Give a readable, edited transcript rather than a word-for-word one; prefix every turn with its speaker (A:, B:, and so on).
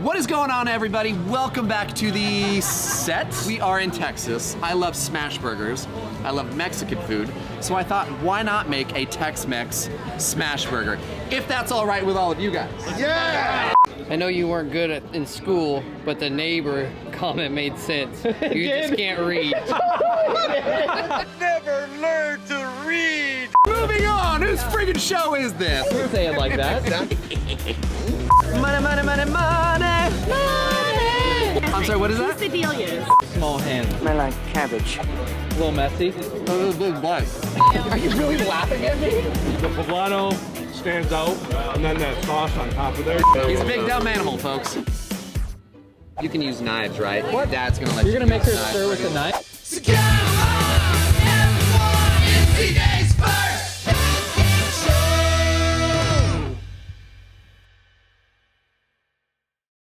A: What is going on, everybody? Welcome back to the set. We are in Texas. I love smash burgers. I love Mexican food. So I thought, why not make a Tex-Mex smash burger? If that's all right with all of you guys.
B: Yeah!
C: I know you weren't good in school, but the neighbor comment made sense. You just can't read.
B: Never learned to read!
A: Moving on, whose friggin' show is this?
C: Don't say it like that.
A: Money, money, money, money, money. I'm sorry, what is that?
D: Quesadillas.
C: Small hand.
E: I like cabbage.
C: A little messy.
A: Are you really laughing at me?
F: The poblano stands out, and then that sauce on top of there.
A: He's a big dumb animal, folks. You can use knives, right? What? Dad's gonna let
C: You're
A: you
C: gonna make her
A: use knives.
C: stir with a knife?
B: So come on, everyone, it's the